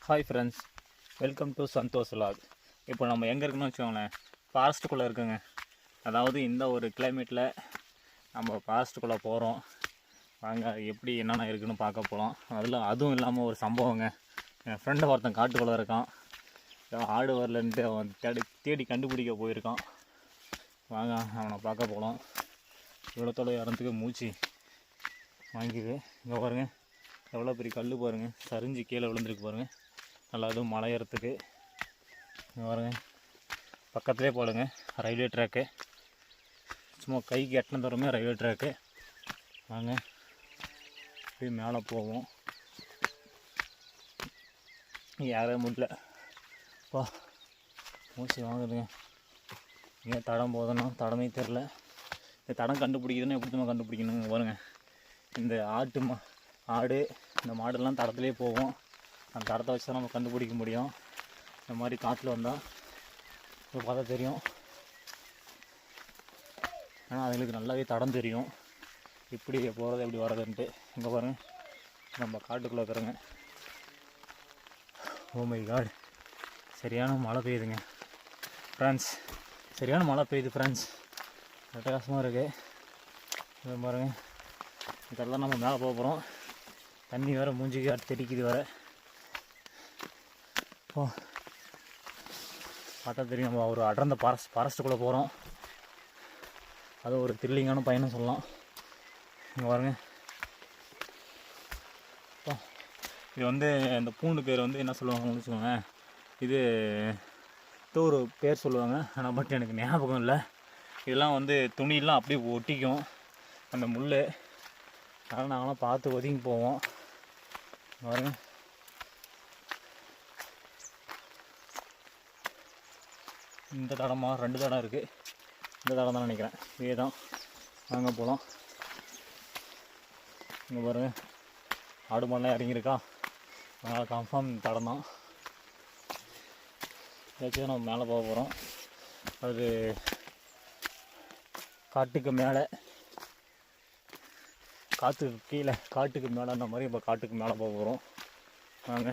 Hi friends, welcome to Santosh vlog. இப்போ நம்ம எங்கே இருக்குன்னு வச்சுக்கோங்களேன், ஃபாரஸ்ட்டுக்குள்ளே இருக்குங்க. அதாவது இந்த ஒரு கிளைமேட்டில் நம்ம ஃபாரஸ்ட்டுக்குள்ளே போகிறோம். வாங்க எப்படி என்னென்ன இருக்குதுன்னு பார்க்க போகலாம். அதுவும் இல்லாமல் ஒரு சம்பவங்க. என் ஃப்ரெண்டை ஒருத்தன் காட்டுக்குள்ளே இருக்கான். ஆடு வரலன்ட்டு அவன் தேடி கண்டுபிடிக்க போயிருக்கான். வாங்க அவனை பார்க்க போகலாம். இவ்வளோ தொலை இறந்துக்கு மூச்சு வாங்கிது. இங்கே பாருங்கள், எவ்வளோ பெரிய கல் பாருங்கள், சரிஞ்சு கீழே விழுந்துருக்கு பாருங்கள். நல்லா அதுவும் மலை ஏறத்துக்கு. இங்கே பாருங்க, பக்கத்துலேயே போடுங்க ரயில்வே ட்ராக்கு. சும்மா கைக்கு எட்டின தூரமே ரயில்வே ட்ராக்கு. வாங்க அப்படியே மேலே போவோம். யாரே முடியல பா, மூச்சு வாங்குதுங்க. ஏன் தடம் போதணும், தடமே தெரில. இந்த தடம் கண்டுபிடிக்குதுன்னு எப்படி நம்ம கண்டுபிடிக்கணுங்க பாருங்க. இந்த ஆடு இந்த மாடெல்லாம் தடத்துலேயே போவோம். அந்த தடத்தை வச்சு தான் நம்ம கண்டுபிடிக்க முடியும். இந்த மாதிரி காட்டில் வந்தால் இப்போ பார்த்தா தெரியும். ஆனால் அதுங்களுக்கு நல்லாவே தடம் தெரியும், இப்படி போகிறது எப்படி வர்றதுன்ட்டு. இங்கே பாருங்கள், நம்ம காட்டுக்குள்ளே இருக்கிறோங்க. ஓ மை காட், சரியான மழை பெய்யுதுங்க ஃப்ரெண்ட்ஸ். சரியான மழை பெய்யுது ஃப்ரெண்ட்ஸ். அட்டகாசமாக இருக்குது. இதை பாருங்கள், இதெல்லாம் நம்ம மேலே போக போகிறோம். தண்ணி வேறு மூஞ்சிக்கு தெரிக்குது வேறு. ஓ பார்த்தா தெரியும், நம்ம ஒரு அடர்ந்த ஃபாரஸ்ட்டுக்குள்ளே போகிறோம். அது ஒரு த்ரில்லிங்கான பயணம் சொல்லலாம். இங்கே பாருங்க, இது வந்து இந்த பூண்டு பேர் வந்து என்ன சொல்லுவாங்கன்னு வச்சுக்கோங்க. இது ஒரு பேர் சொல்லுவாங்க, ஆனால் பட் எனக்கு ஞாபகம் இல்லை. இதெல்லாம் வந்து துணியெல்லாம் அப்படியே ஒட்டிக்கும் அந்த முள். அதனால் நாங்களாம் பார்த்து ஒதுங்கி போவோம். பாருங்க, இந்த தடமா 2 தடம் இருக்குது. இந்த தடம் தான் நினைக்கிறேன், இதே தான். வாங்க போகலாம். இங்கே பாருங்கள், ஆடு மாடெலாம் இறங்கியிருக்கா. அதனால் கன்ஃபார்ம் தடம் தான். ஏதாச்சும் நம்ம மேலே போக போகிறோம். அது காட்டுக்கு மேலே, காற்றுக்கு கீழே, காட்டுக்கு மேலே அந்த மாதிரி இப்போ காட்டுக்கு மேலே போக போகிறோம். வாங்க,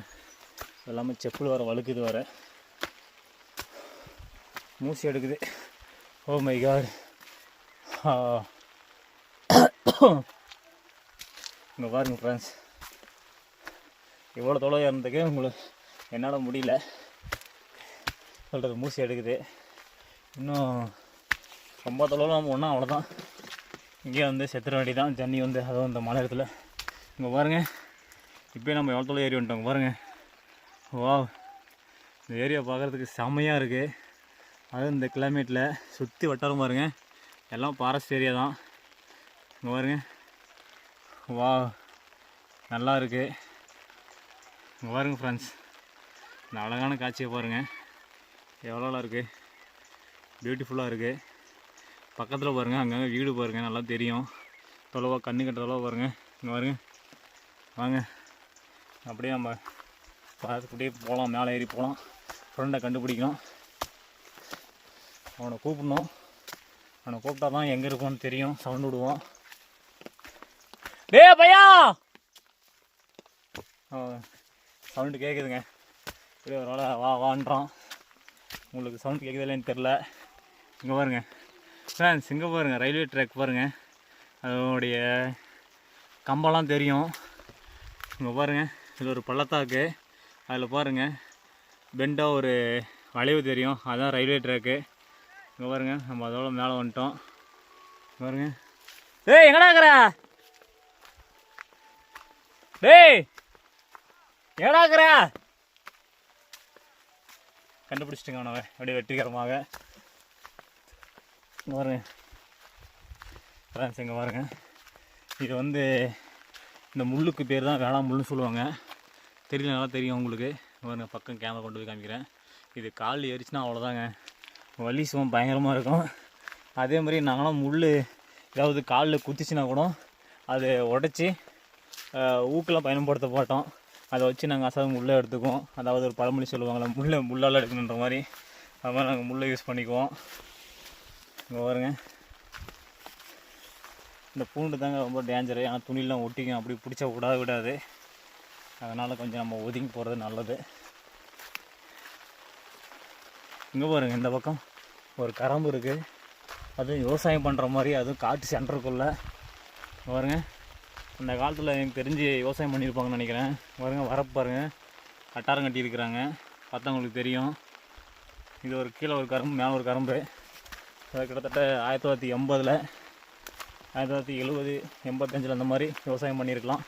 எல்லாமே செப்பல் வர வழுக்குது வர, மூச்சு எடுக்குது. Oh my God. இங்கே பாருங்க ஃப்ரெண்ட்ஸ், இவ்வளோ தொலைவாக இருந்ததுக்கு உங்களுக்கு என்னால் முடியல சொல்கிறது. மூச்சு எடுக்குது. இன்னும் ரொம்ப தொலைவில் நம்ம ஒன்றா அவ்வளோதான். இங்கே வந்து செத்துற வேண்டி தான். தண்ணி வந்து அதுவும் இந்த மலை இடத்துல. இங்கே பாருங்கள், இப்போயே நம்ம எவ்வளோ தொலை ஏறி வந்துட்டோங்க பாருங்கள். வா, இந்த ஏரியா பார்க்குறதுக்கு செம்மையாக இருக்குது. அதுவும் இந்த கிளைமேட்டில் சுற்றி வட்டாரம் பாருங்கள், எல்லாம் ஃபாரஸ்ட் ஏரியா தான். இங்கே பாருங்கள், வா நல்லா இருக்குது. இங்கே பாருங்கள் ஃப்ரெண்ட்ஸ், இந்த அழகான காட்சியை பாருங்கள், எவ்வளோ இருக்குது, பியூட்டிஃபுல்லாக இருக்குது. பக்கத்தில் பாருங்கள், அங்கங்கே வீடு பாருங்கள், நல்லா தெரியும். தொலைவாக கண்ணு கட்ட தொலைவாக பாருங்கள். இங்கே பாருங்கள், வாங்க அப்படியே நம்ம பார்த்துக்கிட்டே போகலாம். மேலே ஏறி போகலாம். ஃப்ரெண்டை கண்டுபிடிக்கணும், அவனை கூப்பிடணும். அவனை கூப்பிட்டா தான் எங்கே இருக்கும்னு தெரியும். சவுண்டு விடுவோம். டே பையா, சவுண்டு கேட்குதுங்க. இப்படி ஒரு வேலை வான்றான். உங்களுக்கு சவுண்டு கேட்குது இல்லைன்னு தெரில. இங்கே பாருங்கள் ஃப்ரெண்ட்ஸ், இங்கே பாருங்கள், ரயில்வே ட்ராக் பாருங்கள், அதோடைய கம்பெல்லாம் தெரியும். இங்கே பாருங்கள், இதில் ஒரு பள்ளத்தாக்கு, அதில் பாருங்கள் பெண்டாக ஒரு வளைவு தெரியும், அதுதான் ரயில்வே ட்ராக்கு. இங்கே பாருங்க, நம்ம அதோட மேலே வந்துட்டோம். பாருங்க, டேய் எங்கடா இருக்கிற, டேய் எங்கடா இருக்கிற. கண்டுபிடிச்சிட்டுங்க அவனவை அப்படியே வெற்றிகரமாக. இங்கே பாருங்க ஃப்ரெண்ட்ஸ், இங்கே பாருங்க, இது வந்து இந்த முள்ளுக்கு பேர் தான் வேளாண் முள்ளுன்னு சொல்லுவாங்க. தெரியல, நல்லா தெரியும் உங்களுக்கு. பாருங்க, பக்கம் கேமரா கொண்டு போய் காமிக்கிறேன். இது கால் ஏறிச்சுன்னா அவ்வளோதாங்க, வலி சும்மா பயங்கரமாக இருக்கும். அதே மாதிரி நாங்களாம் முள் ஏதாவது காலில் குத்திச்சுன்னா கூட அதை உடச்சி ஊக்கெல்லாம் பயன்படுத்த மாட்டோம். அதை வச்சு நாங்கள் அசாதம் முள்ளை எடுத்துக்குவோம். அதாவது ஒரு பழமொழி சொல்லுவாங்களே, முள்ளால் எடுக்கணுன்ற மாதிரி. அது மாதிரி நாங்கள் முள்ளை யூஸ் பண்ணிக்குவோம். இங்கே பாருங்க, இந்த பூண்டு தாங்க ரொம்ப டேஞ்சரு. ஆனால் துணியெலாம் ஒட்டிக்கும், அப்படி பிடிச்சா விடாது. அதனால் கொஞ்சம் நம்ம ஒதுங்கி போகிறது நல்லது. இங்கே பாருங்கள், இந்த பக்கம் ஒரு கரம்பு இருக்குது, அதுவும் விவசாயம் பண்ணுற மாதிரி, அதுவும் காட்டு சென்டருக்குள்ளே. பாருங்க, அந்த காலத்தில் எனக்கு தெரிஞ்சு விவசாயம் பண்ணியிருப்பாங்கன்னு நினைக்கிறேன். பாருங்கள், வரப்பு பாருங்கள், கட்டாரம் கட்டியிருக்கிறாங்க, பார்த்தவங்களுக்கு தெரியும். இது ஒரு கீழே ஒரு கரும்பு, மேலே ஒரு கரும்பு. அது கிட்டத்தட்ட 1980, 1970, 85 அந்த மாதிரி விவசாயம் பண்ணியிருக்கலாம்.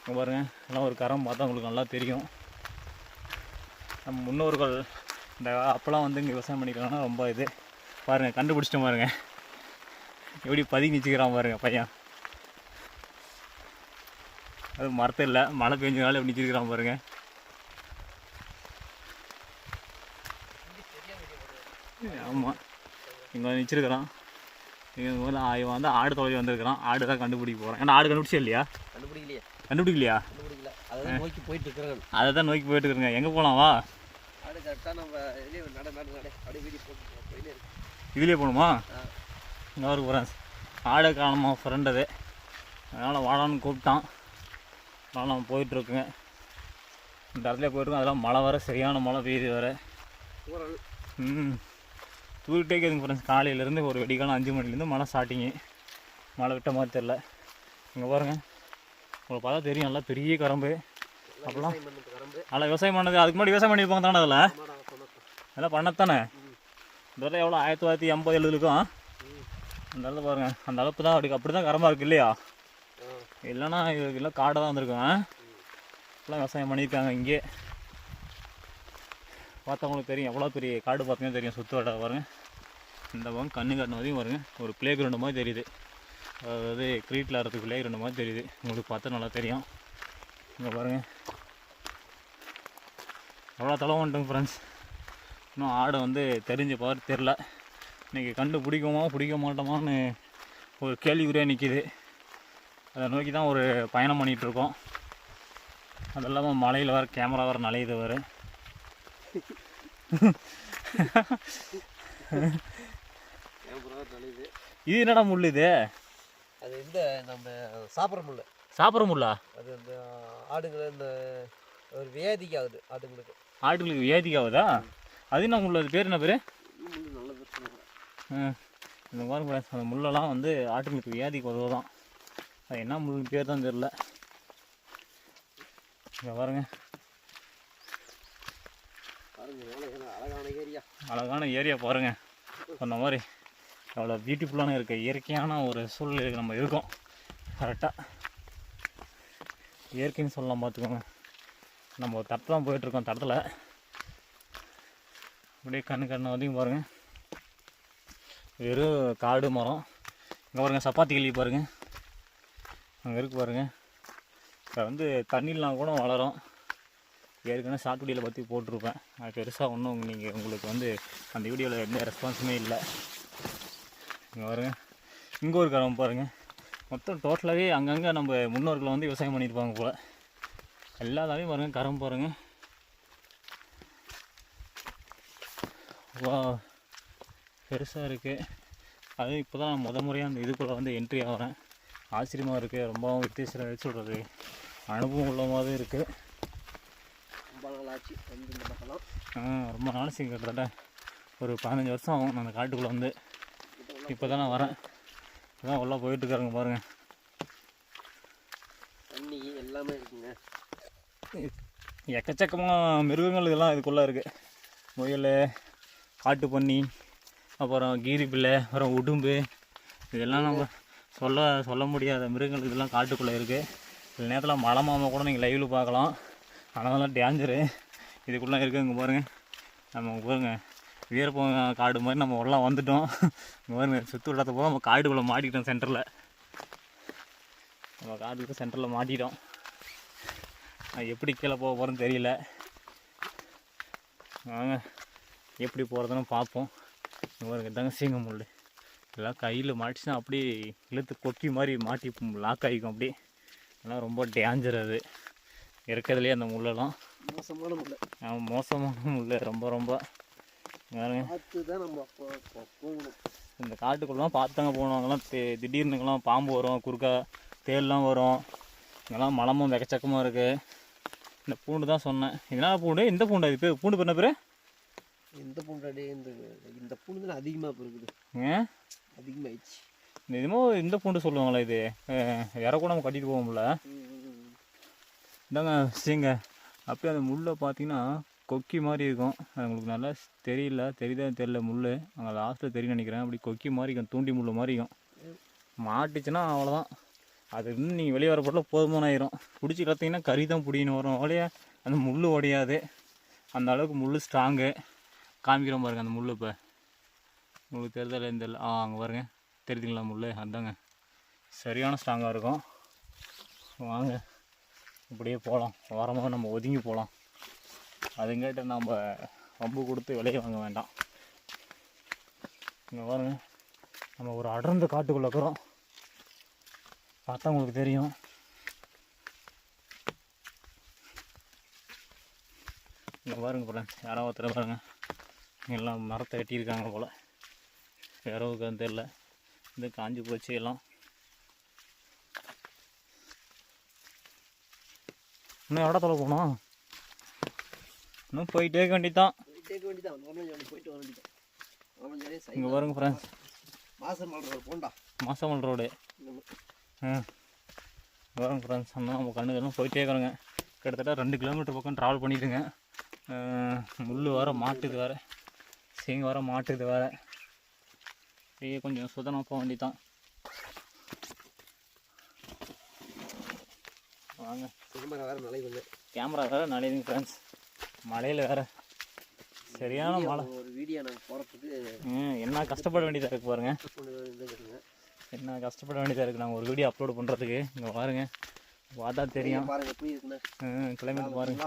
இங்கே பாருங்கள், எல்லாம் ஒரு கரம் பார்த்தா உங்களுக்கு நல்லா தெரியும். நம்ம முன்னோர்கள் இந்த அப்போலாம் வந்து இங்கே விவசாயம் பண்ணியிருக்காங்கன்னா ரொம்ப இது பாருங்கள், கண்டுபிடிச்சிட்டு பாருங்கள் எப்படி பதுங்கி நிச்சுக்கிறான் பாருங்கள் பையன். அது மரத்தை இல்லை, மழை பெஞ்சனால எப்படி நிச்சிருக்கிறான் பாருங்கள். ஆமாம், இங்கே நிச்சிருக்கிறான். இங்கே வந்து ஆடு தொலைவி வந்திருக்கிறான். ஆடு தான் கண்டுபிடிக்க போகிறேன். ஏன்னா ஆடு கண்டுபிடிச்சே இல்லையா? கண்டுபிடிக்கலையா? அதை தான் நோக்கி போயிட்டு இருக்கிறேங்க. எங்கே போகலாம்? வா, இதுலேயே போகணுமா? இங்கே வர போகிறேன். ஆடை காணமா ஃப்ரெண்ட் அது, அதனால் வாடான்னு கூப்பிட்டான். அதனால் நம்ம போயிட்டுருக்குங்க. இந்த இடத்துல போயிட்டுருக்கோம். அதெல்லாம் மழை வர, சரியான மழை பெய்யுது வேறு. தூக்கிட்டே இருக்குதுங்க ஃப்ரெண்ட்ஸ். காலையிலேருந்து ஒரு வெடிக்காலம் 5 மணிலேருந்து மழை ஸ்டார்டிங்கு. மழை விட்ட மாதிரி தெரில. இங்கே பாருங்கள், உங்களுக்கு பார்த்தா தெரியும், நல்லா பெரிய கரம்பு. அப்போலாம் நல்லா விவசாயம் பண்ணது. அதுக்கு முன்னாடி விவசாயம் பண்ணியிருப்பாங்க தானே? அதில் அதெல்லாம் பண்ணத்தானே. இந்த இடத்துல எவ்வளோ 1980, 70 இருக்கும். அந்த இடத்துல பாருங்கள், அந்த அளவுக்கு தான் அப்படி தான் கரமாக இருக்குது இல்லையா? இல்லைன்னா இதுக்கெல்லாம் காடை தான் வந்திருக்கும். எல்லாம் விவசாயம் பண்ணியிருக்காங்க. இங்கே பார்த்தவங்களுக்கு தெரியும், எவ்வளோ பெரிய காடு பார்த்தீங்கன்னா தெரியும். சுற்று வட்ட பாருங்கள். இந்த பக்கம் கண்ணு காட்டினதையும் பாருங்கள், ஒரு ப்ளே கிரவுண்டு மாதிரி தெரியுது. அதாவது கிரீட்டில் ஆடுறதுக்கு ப்ளே கிரவுண்டு மாதிரி தெரியுது. உங்களுக்கு பார்த்தா நல்லா தெரியும். இங்கே பாருங்கள், எவ்வளோ தளவு வந்துட்டோங்க ஃப்ரெண்ட்ஸ். இன்னும் ஆடை வந்து தெரிஞ்ச பாரு தெரில. இன்றைக்கி கண்டு பிடிக்க மாட்டோமான்னு ஒரு கேள்விக்குறியாக நிற்கிது. அதை நோக்கி தான் ஒரு பயணம் பண்ணிகிட்ருக்கோம். அது இல்லாமல் மலையில் வேறு கேமரா வேறு நலையுது வேறு. இது என்னடா முள்? இது அது இந்த நம்ம சாப்பிட்ற முள்ளா? அது இந்த ஆடுங்களை இந்த ஒரு வியாதிக்கு ஆகுது. ஆடுகளுக்கு வியாதிக்கு ஆகுதா? அது என்ன முள்? அது பேர் என்ன பேர்? இந்த மாதிரி அந்த முள்ளெல்லாம் வந்து ஆட்டுங்களுக்கு வியாதிக்கு உதவுதான். அது என்ன முள் பேர் தான் தெரில. இங்கே பாருங்க, அழகான ஏரியா பாருங்கள். அந்த மாதிரி அவ்வளோ பியூட்டிஃபுல்லான இருக்க இயற்கையான ஒரு சூழ்நிலைக்கு நம்ம இருக்கோம். கரெக்டாக இயற்கைன்னு சொல்லலாம். பார்த்துக்கோங்க, நம்ம ஒரு தட்டு தான் போயிட்டுருக்கோம். தடத்தில் அப்படியே கண்ணு வரைக்கும் பாருங்கள், வெறும் காடு மரம். இங்கே பாருங்கள், சப்பாத்தி கிளி பாருங்கள், அங்கே இருக்குது பாருங்கள். இப்போ வந்து தண்ணிலாம் கூட வளரும். ஏற்கனவே ஷார்ட் வீடியோவில் பற்றி போட்டிருப்பேன். அது பெருசாக ஒன்றும் உங்களுக்கு வந்து அந்த வீடியோவில் எந்த ரெஸ்பான்ஸுமே இல்லை. இங்கே பாருங்கள், இங்கே ஒரு கரம் பாருங்கள். மொத்தம் டோட்டலாகவே அங்கங்கே நம்ம முன்னோர்களை வந்து விவசாயம் பண்ணியிருப்பாங்க போல். எல்லாத்தாலையும் பாருங்கள், கரம் பாருங்கள். வா, பெருசாக இருக்குது. அது இப்போ தான் நான் முறையாக அந்த இதுக்குள்ளே வந்து என்ட்ரி ஆகிறேன். ஆச்சரியமாக இருக்குது. ரொம்பவும் வித்தியாசம் சொல்கிறது அனுபவம் உள்ள மாதிரி இருக்குது. ரொம்ப நாளாச்சு, கிட்டத்தட்ட ஒரு 15 வருஷம் ஆகும் நான் அந்த காட்டுக்குள்ளே வந்து. இப்போ தான் நான் வரேன். இப்போ தான் உள்ளே போயிட்டுருக்காருங்க பாருங்கள். தண்ணி எல்லாமே இருக்குங்க. எக்கச்சக்கமாக மிருகங்கள் இதெல்லாம் இதுக்குள்ளே இருக்குது. முயல், காட்டு பன்னி, அப்புறம் கீரி பிள்ளை, அப்புறம் உடும்பு, இதெல்லாம் நம்ம சொல்ல முடியாத மிருகங்கள் இதெல்லாம் காட்டுக்குள்ளே இருக்குது. சில நேரத்தில் மலை மாமா கூட நீங்கள் லைவில் பார்க்கலாம். ஆனால் அதெல்லாம் டேஞ்சரு. இதுக்குள்ளே இருக்குது. இங்கே பாருங்கள், நம்ம பாருங்கள் வீரப்பம் காடு மாதிரி நம்ம உள்ளே வந்துட்டோம். இங்கே பாருங்கள், சுற்று விடாத போக நம்ம காடுக்குள்ளே மாட்டிக்கிட்டோம். சென்டரில் நம்ம காட்டுக்கு சென்டரில் மாட்டிட்டோம். எப்படி கீழே போக போகிறோன்னு தெரியல. வாங்க எப்படி போகிறதுன்னு பார்ப்போம். இங்கே பாருங்க, தாங்க சீங்க முள் எல்லாம் கையில் மாட்டிச்சுன்னா அப்படியே இழுத்து கொக்கி மாதிரி மாட்டி லாக் ஆகிக்கும். அப்படி அதெல்லாம் ரொம்ப டேஞ்சர். அது இருக்கிறதுலே அந்த முள்ளெல்லாம் மோசமான முள். மோசமான முள், ரொம்ப இந்த காட்டுக்குள்ளலாம் பார்த்தாங்க போனவங்கலாம் திடீர்னுங்கெல்லாம் பாம்பு வரும், குறுக்கா தேல்லாம் வரும். இங்கெல்லாம் மலமும் வெக்கச்சக்கமாக இருக்குது. இந்த பூண்டு தான் சொன்னேன். இதனால் பூண்டு இந்த பூண்டு இது பேர் பூண்டு பண்ண பேர் இந்த பூண்டாடி இந்த பூண்டு தான் அதிகமாக இருக்குது. ஏன் அதிகமாகிடுச்சு. இந்த இதுமோ இந்த பூண்டு சொல்லுவாங்களே, இது வேற கூட நம்ம கட்டிட்டு போவோம்ல. இதாங்க சரிங்க. அப்படியே அந்த முள்ளை பார்த்தீங்கன்னா கொக்கி மாதிரி இருக்கும். அது உங்களுக்கு நல்லா தெரியுதா முள் அங்கே லாஸ்ட்டில் தெரியும் நினைக்கிறேன். அப்படி கொக்கி மாதிரி இருக்கும், தூண்டி முள் மாதிரி இருக்கும். மாட்டிச்சுன்னா அவ்வளோதான். அது இன்னும் நீங்கள் வெளியே வர பொருள் போதுமான ஆயிரும். பிடிச்சி பார்த்தீங்கன்னா கறி தான் பிடிக்கணும் வரும். அவ்வளோ அந்த முள் உடையாது. அந்த அளவுக்கு முள் ஸ்ட்ராங்கு. காமிக்கிறோம் பாருங்கள் அந்த முள். இப்போ உங்களுக்கு தெரிதல இந்த அங்கே பாருங்க, தெரியுதுங்களா முள்? அதாங்க சரியான ஸ்ட்ராங்காக இருக்கும். வாங்க இப்படியே போகலாம். வாரமாக நம்ம ஒதுங்கி போகலாம். அதுங்கிட்ட நம்ம வம்பு கொடுத்து விலையை வாங்க வேண்டாம். இங்கே பாருங்க, நம்ம ஒரு அடர்ந்த காட்டுக்குள்ளே இருக்கிறோம். பார்த்தா உங்களுக்கு தெரியும். இங்கே பாருங்க போகிறேன், யாரோ ஒருத்தர் பாருங்க, எல்லாம் மரத்தை வெட்டியிருக்காங்க போல். விரவுக்கு தெரில, இது காஞ்சி போச்சு எல்லாம். இன்னும் இடத்துல போனோம், இன்னும் போயிட்டே வேண்டிதான். இங்கே பாருங்க ஃப்ரெண்ட்ஸ், மாசமல் ரோடு. பாருங்க ஃப்ரெண்ட்ஸ், அந்த நம்ம கண்ணுக்கு போயிட்டே இருக்கிறோங்க. கிட்டத்தட்ட 2 கிலோமீட்டர் பக்கம் ட்ராவல் பண்ணிட்டுங்க. முள் வேறு மாட்டுது, வேறு சீங்க வேறு மாட்டுது வேறு. அப்படியே கொஞ்சம் சுதனமாக போக வேண்டியதான். வாங்க, கேமரா வேறு நலையுதுங்க ஃப்ரெண்ட்ஸ். மழையில் வேறு சரியான மழை. ஒரு வீடியோ நாங்கள் போகிறதுக்கு என்ன கஷ்டப்பட வேண்டியதாக இருக்குது பாருங்க. என்ன கஷ்டப்பட வேண்டியதாக இருக்குது நாங்கள் ஒரு வீடியோ அப்லோட் பண்ணுறதுக்கு. இங்கே பாருங்க, பார்த்தா தெரியும். கிளைமேட் பாருங்க,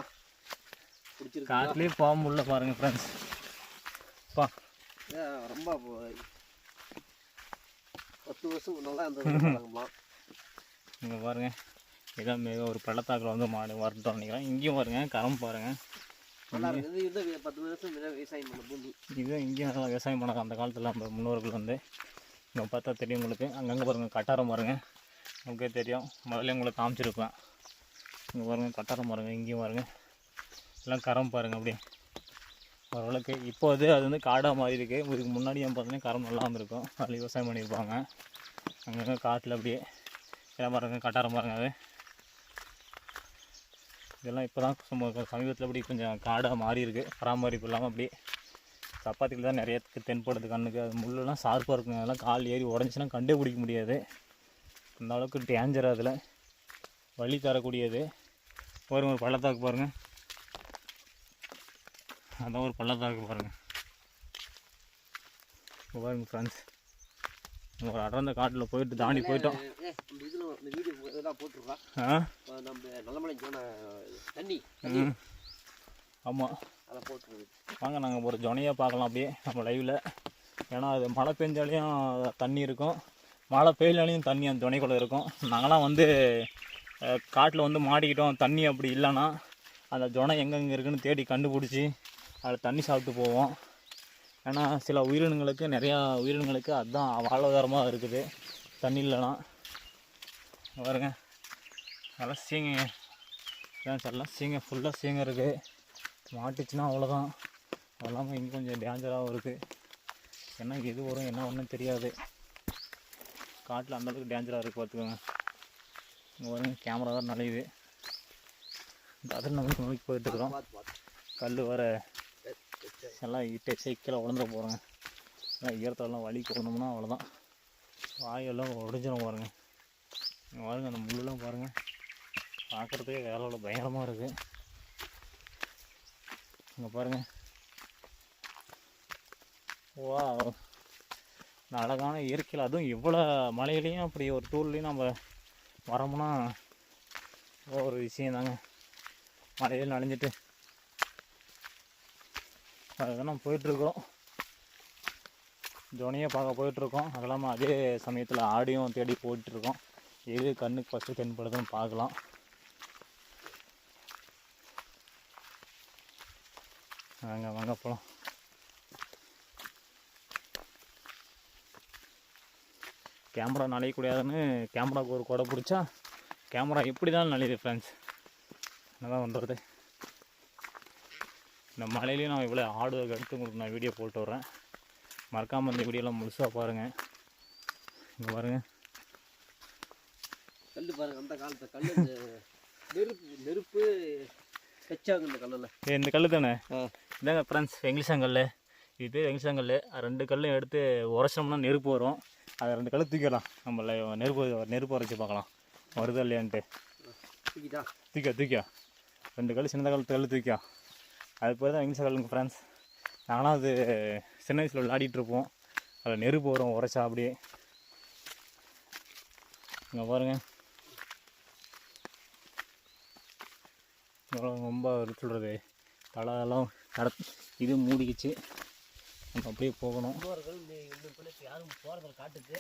காட்டிலே போக முடியல பாருங்க ஃப்ரெண்ட்ஸ். பா ரொம்ப 10 வருஷம் நல்லா இருந்தது. இங்கே பாருங்க, இதான் மிக ஒரு பள்ளத்தாக்கில் வந்து மாடு வரட்டும் நினைக்கிறேன். இங்கேயும் பாருங்க, கரம் பாருங்க. 10 வருஷம் விவசாயம் பண்ண பூமி இது. இங்கேயும் நல்லா விவசாயம் பண்ணாங்க அந்த காலத்தில் நம்ம முன்னோர்கள் வந்து. இங்கே பார்த்தா தெரியும் உங்களுக்கு. அங்கங்கே பாருங்கள் கட்டாரம் பாருங்கள், உங்களுக்கே தெரியும். முதல்ல உங்களுக்கு காமிச்சிருப்பேன். இங்கே பாருங்கள் கட்டாரம் பாருங்கள், இங்கேயும் பாருங்கள் எல்லாம் கரம் பாருங்கள். அப்படியே ஓரளவுக்கு இப்போ அது வந்து காடாக மாறி இருக்குது. இதுக்கு முன்னாடி பார்த்தீங்கன்னா கரம் நல்லாமல் இருக்கும். அதில் விவசாயம் பண்ணியிருப்பாங்க. அங்கங்கே காட்டில் அப்படியே எல்லாம் பாருங்கள் கட்டாரம் பாருங்கள். அது இதெல்லாம் இப்போ தான் சமீபத்தில் அப்படி கொஞ்சம் காடாக மாறி இருக்குது. பராமரிப்பு இல்லாமல் அப்படியே சப்பாத்திகள் தான் நிறைய தென்படுது கண்ணுக்கு. அது முள்ளெல்லாம் ஷார்ப்பாக இருக்குங்க. அதெல்லாம் கால் ஏறி உடஞ்சின்னா கண்டே பிடிக்க முடியாது. அந்த அளவுக்கு டேஞ்சர், அதில் வலி தரக்கூடியது. ஒரு பள்ளத்தாக்கு பாருங்கள், அதான் ஒரு பள்ளத்தாக்கு பாருங்கள். இப்போ பாருங்க ஃப்ரெண்ட்ஸ், ஒரு அடர்ந்த காட்டில் போயிட்டு தாண்டி போயிட்டோம். ஆமாம், வாங்க நாங்கள் ஒரு ஜொனையாக பார்க்கலாம் அப்படியே நம்ம லைவில். ஏன்னா அது மழை பெஞ்சாலையும் தண்ணி இருக்கும், மழை பெய்யலையும் தண்ணி அந்த ஜொனைக்குள்ளே இருக்கும். நாங்களாம் வந்து காட்டில் வந்து மாட்டிக்கிட்டோம். தண்ணி அப்படி இல்லைன்னா அந்த ஜொனை எங்கெங்கே இருக்குதுன்னு தேடி கண்டுபிடிச்சி அதில் தண்ணி சாப்பிட்டு போவோம். ஏன்னா சில உயிரினங்களுக்கு, நிறையா உயிரினங்களுக்கு அதுதான் வாழ்வாதாரமாக இருக்குது தண்ணி இல்லைனா. பாருங்க, நல்லா சீங்க எல்லாம் சீங்க, ஃபுல்லாக சீங்க இருக்குது. மாட்டிச்சுன்னா அவ்வளோதான். அது இல்லாமல் இங்கே கொஞ்சம் டேஞ்சராகவும் இருக்குது. ஏன்னா எது வரும் என்ன ஒன்றும் தெரியாது. காட்டில் அந்தளவுக்கு டேஞ்சராக இருக்குது பார்த்துக்கோங்க. இங்கே பாருங்க, கேமரா தான் நலையுது. அதில் நம்ம நோக்கி போயிட்டுருக்குறோம். கல் வர எல்லாம் இட்டை சைக்கிளை உடந்துட போகிறோங்க. ஏன்னா ஈரத்தெல்லாம் வலி போடணும்னா அவ்வளோதான், வாயெல்லாம் உடஞ்சிடும் பாருங்க. இங்கே பாருங்க, அந்த முள்ளெல்லாம் பாருங்கள், பார்க்குறதுக்கே வேலையோட பயங்கரமாக இருக்குது. இங்கே பாருங்கள், வா அழகான இயற்கையில், அதுவும் இவ்வளோ மலையிலையும் அப்படி ஒரு டூர்லேயும் நம்ம வரோம்னா ஒரு விஷயம் தாங்க. மலையில் நனைஞ்சிட்டு அதுதான் நம்ம போயிட்டுருக்கோம். ஜொனியை பார்க்க போயிட்டுருக்கோம். அது இல்லாமல் அதே சமயத்தில் ஆடியும் தேடி போயிட்டுருக்கோம். எது கண்ணுக்கு ஃபஸ்ட்டு தென்படுதுன்னு பார்க்கலாம். வாங்க போகலாம். கேமரா நனையக்கூடாதுன்னு கேமராவுக்கு ஒரு கொடை பிடிச்சா கேமரா எப்படி தான் நனையுது ஃப்ரெண்ட்ஸ். என்னதான் பண்ணுறது. இந்த மலையிலையும் நான் இவ்வளோ ஆடு எடுத்து உங்களுக்கு நான் வீடியோ போட்டு வரேன். மறக்காமல் இந்த வீடியோலாம் முழுசாக பாருங்கள். இங்கே பாருங்கள் கல் பாருங்கள், அந்த காலத்தை கல் நெருப்பு வச்சாங்க இந்த கல்லில். இந்த கல் தானே இதாங்க ஃப்ரெண்ட்ஸ் வெங்கிலிசாங்கல். இது பேர் வெங்கிலிசாங்கல். 2 கல்லையும் எடுத்து உரைச்சோம்னா நெருப்பு வரும். அதை 2 கல் தூக்கிடலாம். நம்மள நெருப்பு உரைச்சி பார்க்கலாம் வருதா இல்லையான்ட்டு. தூக்கியா 2 கல் சின்னதாக கல் தூக்கியா. அது பேர் தான் வெங்கிலிசா கல்லுங்க ஃப்ரெண்ட்ஸ். நானும் அது சின்ன வயசில் விளையாடிட்டுருப்போம். அதில் நெருப்பு வரும் உரைச்சா அப்படியே. இங்கே பாருங்கள் ரொம்ப சொல்கிறது தலையெல்லாம் இது மூடிக்கிச்சு. நம்ம அப்படியே போகணும்.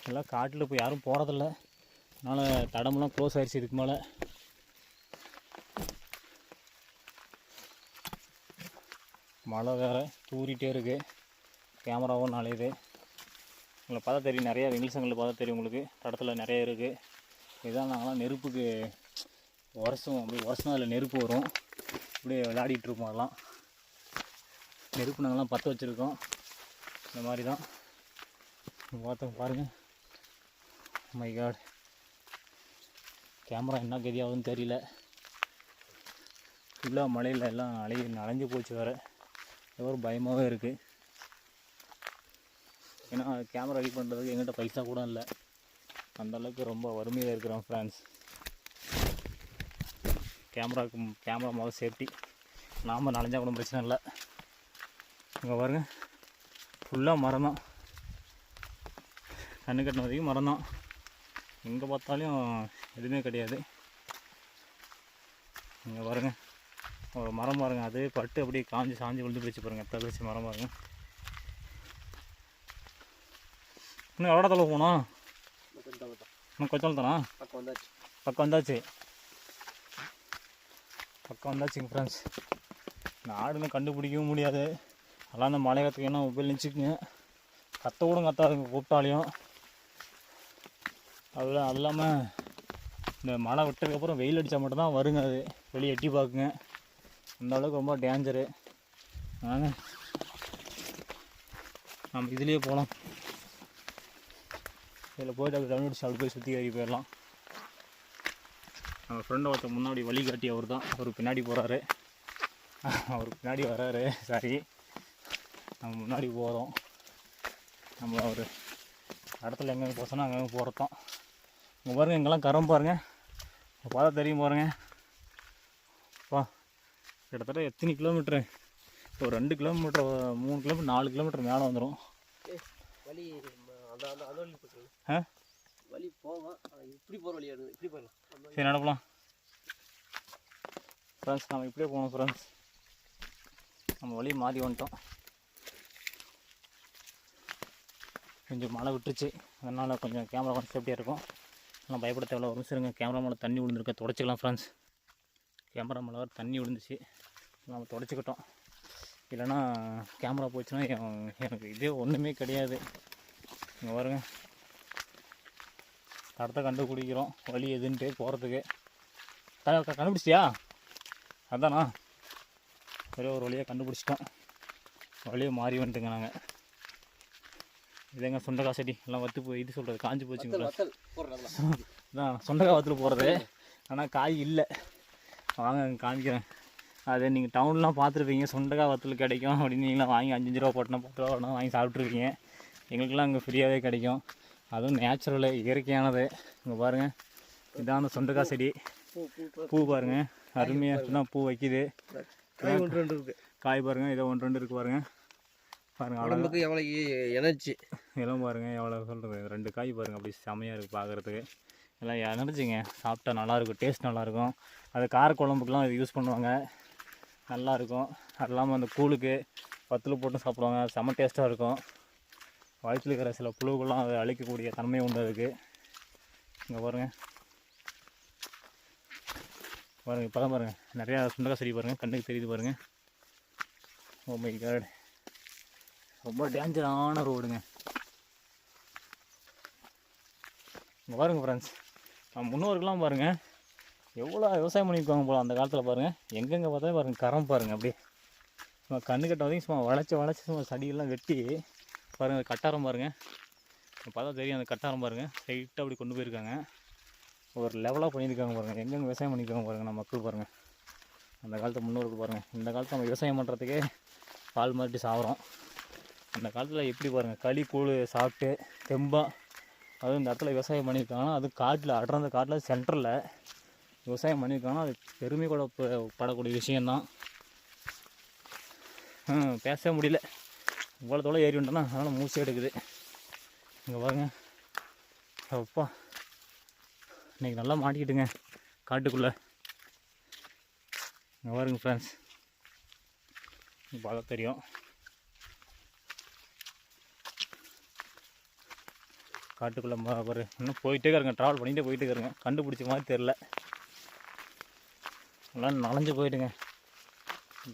எல்லாம் காட்டில் இப்போ யாரும் போகிறதில்ல. அதனால் தடமெல்லாம் க்ளோஸ் ஆகிடுச்சு இதுக்கு மேலே. மழை வேறு தூரிட்டே இருக்குது. கேமராவும் நாளையுது. உங்களை பார்த்தா தெரியும், நிறையா வெங்கிலிசங்களில் பார்த்தா தெரியும் உங்களுக்கு. தடத்தில் நிறைய இருக்குது. இதுதான் நாங்களாம் நெருப்புக்கு வருஷம் அப்படி வருஷம் அதில் நெருப்பு வரும். அப்படியே விளையாடிட்டுருப்போம். அதெல்லாம் நெருப்பு நாங்கள்லாம் பற்ற வச்சுருக்கோம். இந்த மாதிரி தான் பார்த்தோம் பாருங்கள். மை காட், கேமரா என்ன கதியாகுதுன்னு தெரியல. ஃபுல்லாக மழையில் எல்லாம் நனைஞ்சு போச்சு வேறு. ஏதோ ஒரு பயமாகவே இருக்குது. ஏன்னா கேமரா ரெடி பண்ணுறதுக்கு எங்கிட்ட பைசா கூட இல்லை. அந்தளவுக்கு ரொம்ப வறுமையாக இருக்கிறோம் ஃப்ரெண்ட்ஸ். கேமரா முதல் சேஃப்டி. நாம் நனைஞ்சா கூட பிரச்சனை இல்லை. இங்கே பாருங்கள் ஃபுல்லாக மரம் தான். கண்ணு கட்டின வரைக்கும் மரம் தான். எங்கே பார்த்தாலும் எதுவுமே கிடையாது. இங்கே பாருங்கள் ஒரு மரம் பாருங்கள். அது பட்டு அப்படியே சாஞ்சு விழுந்து போயிடுச்சு பாருங்கள். எத்தனை வச்சு மரம் பாருங்கள். இன்னும் எவ்வளோ தலை போகணும்? இன்னும் கொஞ்சம் தானா? பக்கம் வந்தாச்சுங்க ஃப்ரெண்ட்ஸ். ஆடுன்னு கண்டுபிடிக்கவும் முடியாது. அதெல்லாம் அந்த மழை காற்றுக்கு என்ன மொபைல் நினச்சிக்குங்க. கத்த கூட கத்தாதுங்க கூப்பிட்டாலையும். அது இல்லாமல் இந்த மழை விட்டதுக்கப்புறம் வெயில் அடித்தா மட்டும்தான் வருங்க. அது வெளியே எட்டி பார்க்குங்க. அந்த அளவுக்கு ரொம்ப டேஞ்சரு. நாங்கள் நம்ம இதுலேயே போகலாம். இதில் போய்ட்டு அப்படி டவுன் அடிச்சு அப்படி போய் சுற்றி ஏறி போயிடலாம். நம்ம ஃப்ரெண்டை ஒருத்தர் முன்னாடி வழிகாட்டி அவர் தான். அவர் பின்னாடி போகிறாரு. அவர் பின்னாடி வர்றாரு. சாரி, நம்ம முன்னாடி போகிறோம். நம்ம ஒரு இடத்துல எங்கெங்கே போசோன்னா அங்கங்கே போகிறதான். இங்கே பாருங்கள், இங்கெல்லாம் கரம் பாருங்கள். பார்த்தா தெரியும் பாருங்கள். அப்பா கிட்டத்தட்ட எத்தனை கிலோமீட்ரு? ஒரு 2 கிலோமீட்டர் 3 கிலோமீட்டர் 4 கிலோமீட்டர் மேலே வந்துடும். வழி போவோம். இப்படி போகிற வழியாக இருக்குது. இப்படி போயிடலாம். சரி நடக்கலாம் ஃப்ரெண்ட்ஸ். நம்ம இப்படியே போகணும் ஃப்ரெண்ட்ஸ். நம்ம வழி மாறி வந்துட்டோம். கொஞ்சம் மழை விட்டுருச்சு. அதனால் கொஞ்சம் கேமரா கொஞ்சம் சேஃப்டியாக இருக்கும். ஆனால் பயப்பட தேவையில்ல. ஒரு நிமிஷம் இருங்க. கேமரா மேலே தண்ணி விழுந்துருக்க தொடச்சிக்கலாம் ஃப்ரெண்ட்ஸ். கேமரா மேலே தண்ணி விழுந்துச்சு, நம்ம தொடச்சிக்கிட்டோம். இல்லைன்னா கேமரா போச்சுன்னா எனக்கு இதே ஒன்றுமே கிடையாது. இங்கே பாருங்க, தடத்தை கண்டுபிடிக்கிறோம் வழி எதுன்ட்டு போகிறதுக்கு. கண்டுபிடிச்சியா? அதானா? ஒரே ஒரு வழியாக கண்டுபிடிச்சிட்டோம். வழியை மாறி வந்துட்டுங்க. நாங்கள் இதேங்க சுண்டக்காய் செடி எல்லாம் வத்து போய் இது சொல்கிறது காஞ்சி போச்சுங்களா. அதான் சுண்டக்காய் வத்தில் போகிறது. ஆனால் காய் இல்லை. வாங்க காமிக்கிறேன். அது நீங்கள் டவுன்லாம் பார்த்துருப்பீங்க, சுண்டக்காய் வத்தல் கிடைக்கும் அப்படின்னு நீங்களாம் வாங்கி 5 ரூபா போட்டோன்னா 10 ரூபா போட்டோன்னா வாங்கி சாப்பிட்ருக்கீங்க. எங்களுக்கெல்லாம் அங்கே ஃப்ரீயாகவே கிடைக்கும். அதுவும் நேச்சுரலு, இயற்கையானது. இங்கே பாருங்கள், இதான் அந்த சுண்டக்காய் செடி. பூ பாருங்கள், அருமையாக தான் பூ வைக்கிது. காய் பாருங்கள், இதை 1 2 இருக்குது பாருங்கள். பாருங்கள் உடம்புக்கு எவ்வளோ எனர்ஜி. இதெல்லாம் பாருங்கள் எவ்வளோ சொல்கிறது. 2 காய் பாருங்கள், அப்படி செமையாக இருக்குது பார்க்குறதுக்கு. எல்லாம் எனர்ஜிங்க. சாப்பிட்டா நல்லாயிருக்கும், டேஸ்ட் நல்லாயிருக்கும். அது காரக்குழம்புக்கெலாம் இது யூஸ் பண்ணுவாங்க, நல்லாயிருக்கும். அது இல்லாமல் அந்த கூழுக்கு வத்தல் போட்டு சாப்பிடுவாங்க, செம்ம டேஸ்ட்டாக இருக்கும். வயிற்றில் இருக்கிற சில புழுக்கெல்லாம் அதை அழிக்கக்கூடிய தன்மை உண்டு அதுக்கு. இங்கே பாருங்கள் பாருங்கள், இப்போ தான் பாருங்கள் நிறையா சுண்டக்காய் செடி பாருங்கள், கண்ணுக்கு தெரியுது பாருங்கள். ஓ மை காட், ரொம்ப டேஞ்சரான ரோடுங்க. இங்கே பாருங்கள் ஃப்ரெண்ட்ஸ், நம்ம முன்னோருக்கெல்லாம் பாருங்கள் எவ்வளோ விவசாயம் பண்ணியிருக்காங்க போல் அந்த காலத்தில். பாருங்கள் எங்கெங்கே பார்த்தா பாருங்கள் கரம் பாருங்கள், அப்படியே சும்மா கண்ணு கட்ட வரைக்கும் சும்மா வளைச்சி சும்மா சடியெல்லாம் வெட்டி பாருங்கள். கட்டாரம் பாருங்கள், பார்த்தா தெரியும் அந்த கட்டாரம் பாருங்கள். ஸ்ட்ரைட்டாக அப்படி கொண்டு போயிருக்காங்க. ஒரு லெவலாக பண்ணியிருக்காங்க பாருங்கள். எங்கெங்கே விவசாயம் பண்ணியிருக்காங்க பாருங்கள் நம்ம மக்கள் பாருங்கள். அந்த காலத்து முன்னோர்கள் பாருங்கள். இந்த காலத்தில் நம்ம விவசாயம் பண்ணுறதுக்கே பால் மாட்டி சாப்பிட்றோம். அந்த காலத்தில் எப்படி பாருங்கள், களி கூழ் சாப்பிட்டு தெம்பாக அதுவும் இந்த இடத்துல விவசாயம் பண்ணியிருக்காங்கன்னா, அது காட்டில் அடர்ந்த காட்டில் சென்டரில் விவசாயம் பண்ணியிருக்காங்கன்னா அது பெருமை கூட படக்கூடிய விஷயந்தான். பேச முடியல, இவ்வளோ தோலை ஏறி விட்டோன்னா அதனால் மூச்சு எடுக்குது. இங்கே பாருங்க, அப்பா இன்றைக்கி நல்லா மாட்டிக்கிட்டுங்க காட்டுக்குள்ளே. இங்கே பாருங்க ஃப்ரெண்ட்ஸ், பார்த்தா தெரியும். காட்டுக்குள்ளே பாரு, இன்னும் போயிட்டே இருங்க, ட்ராவல் பண்ணிகிட்டே போயிட்டே இருங்க. கண்டுபிடிச்ச மாதிரி தெரில, எல்லாம் நனைஞ்சு போயிட்டுங்க.